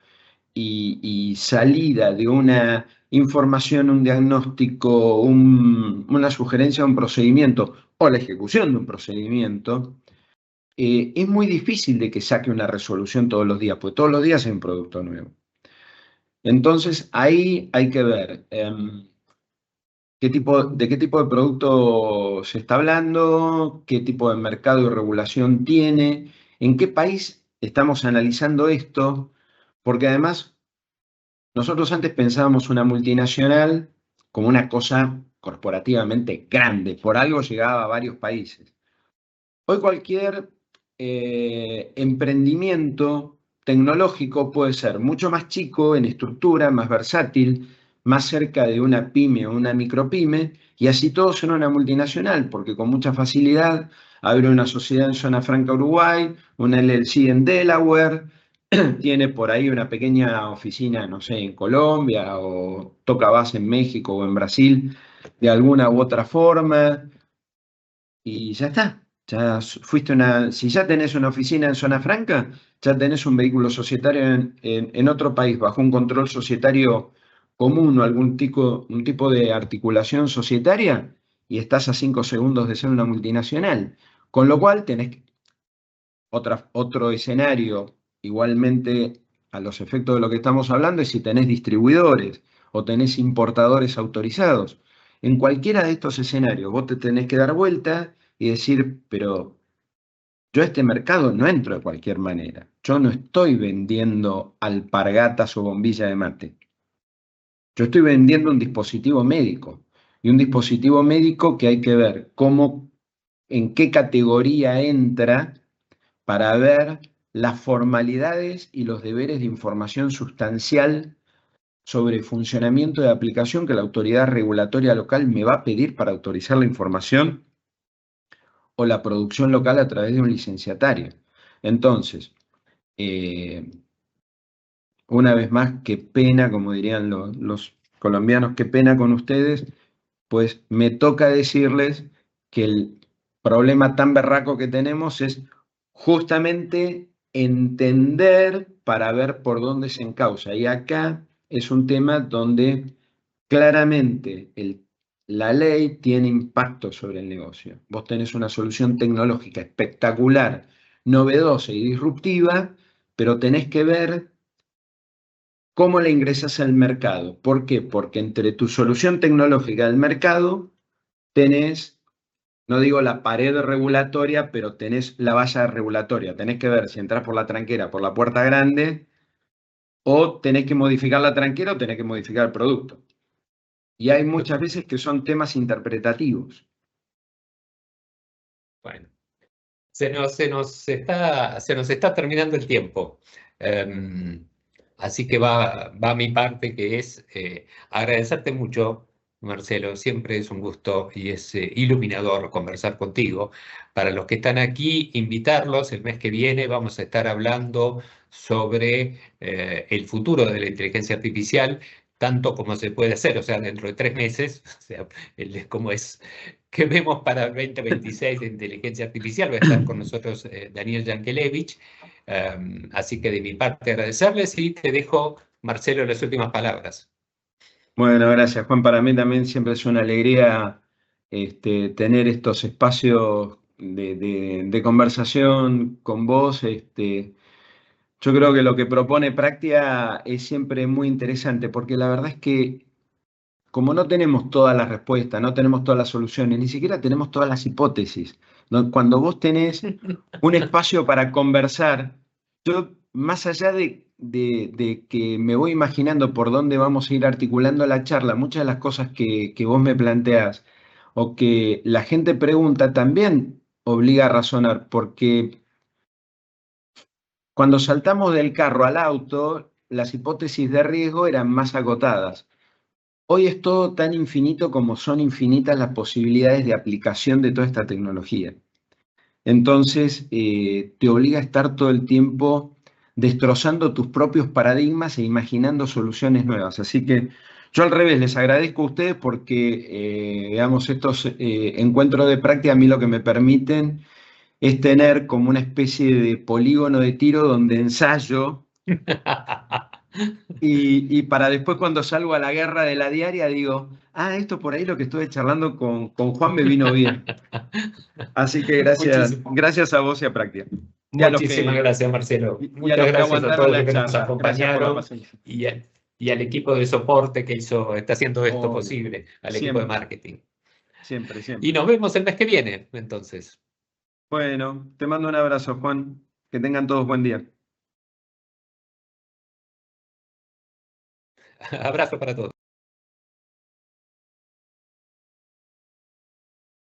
y salida de una información, un diagnóstico, una sugerencia de un procedimiento o la ejecución de un procedimiento, es muy difícil de que saque una resolución todos los días, porque todos los días hay un producto nuevo. Entonces, ahí hay que ver de qué tipo de producto se está hablando, qué tipo de mercado y regulación tiene, en qué país estamos analizando esto, porque además nosotros antes pensábamos una multinacional como una cosa corporativamente grande, por algo llegaba a varios países. Hoy cualquier emprendimiento tecnológico puede ser mucho más chico en estructura, más versátil, más cerca de una pyme o una micropyme, y así todo son una multinacional, porque con mucha facilidad abre una sociedad en Zona Franca, Uruguay, una LLC en Delaware, tiene por ahí una pequeña oficina, no sé, en Colombia, o toca base en México o en Brasil, de alguna u otra forma, y ya está. Si ya tenés una oficina en Zona Franca, ya tenés un vehículo societario en otro país, bajo un control societario común o un tipo de articulación societaria, y estás a 5 segundos de ser una multinacional. Con lo cual Otro escenario, igualmente a los efectos de lo que estamos hablando, es si tenés distribuidores o tenés importadores autorizados. En cualquiera de estos escenarios vos te tenés que dar vuelta y decir, pero yo a este mercado no entro de cualquier manera. Yo no estoy vendiendo alpargatas o bombilla de mate. Yo estoy vendiendo un dispositivo médico. Y un dispositivo médico que hay que ver en qué categoría entra para ver las formalidades y los deberes de información sustancial sobre el funcionamiento de aplicación que la autoridad regulatoria local me va a pedir para autorizar la información o la producción local a través de un licenciatario. Entonces, una vez más, qué pena, como dirían los colombianos, qué pena con ustedes, pues me toca decirles que el problema tan berraco que tenemos es justamente entender para ver por dónde se encausa. Y acá es un tema donde claramente la ley tiene impacto sobre el negocio. Vos tenés una solución tecnológica espectacular, novedosa y disruptiva, pero tenés que ver cómo la ingresas al mercado. ¿Por qué? Porque entre tu solución tecnológica del mercado tenés, no digo la pared regulatoria, pero tenés la valla regulatoria. Tenés que ver si entras por la tranquera, por la puerta grande, o tenés que modificar la tranquera o tenés que modificar el producto. Y hay muchas veces que son temas interpretativos. Bueno, se nos está terminando el tiempo. Así que va mi parte, que es agradecerte mucho, Marcelo. Siempre es un gusto y es iluminador conversar contigo. Para los que están aquí, invitarlos. El mes que viene vamos a estar hablando sobre el futuro de la inteligencia artificial, tanto como se puede hacer, o sea, dentro de 3 meses, o sea, como es que vemos para el 2026 de inteligencia artificial. Va a estar con nosotros Daniel Yankelevich. Así que de mi parte agradecerles y te dejo, Marcelo, las últimas palabras. Bueno, gracias, Juan. Para mí también siempre es una alegría tener estos espacios de conversación con vos. Yo creo que lo que propone Práctica es siempre muy interesante, porque la verdad es que como no tenemos todas las respuestas, no tenemos todas las soluciones, ni siquiera tenemos todas las hipótesis. Cuando vos tenés un espacio para conversar, yo más allá de que me voy imaginando por dónde vamos a ir articulando la charla, muchas de las cosas que vos me planteás o que la gente pregunta también obliga a razonar, porque cuando saltamos del carro al auto, las hipótesis de riesgo eran más acotadas. Hoy es todo tan infinito como son infinitas las posibilidades de aplicación de toda esta tecnología. Entonces, te obliga a estar todo el tiempo destrozando tus propios paradigmas e imaginando soluciones nuevas. Así que yo al revés, les agradezco a ustedes porque, digamos, estos encuentros de práctica a mí lo que me permiten es tener como una especie de polígono de tiro donde ensayo y para después cuando salgo a la guerra de la diaria digo, esto por ahí lo que estuve charlando con Juan me vino bien. Así que gracias a vos y a Práctica. Muchísimas gracias, Marcelo. Y a Muchas los que gracias a aguantaron todos la los que nos charla. Gracias por la acompañaron paciencia. y al equipo de soporte que está haciendo esto Obvio. posible, al equipo Siempre. de marketing. Siempre. Y nos vemos el mes que viene, entonces. Bueno, te mando un abrazo, Juan. Que tengan todos buen día. Abrazo para todos.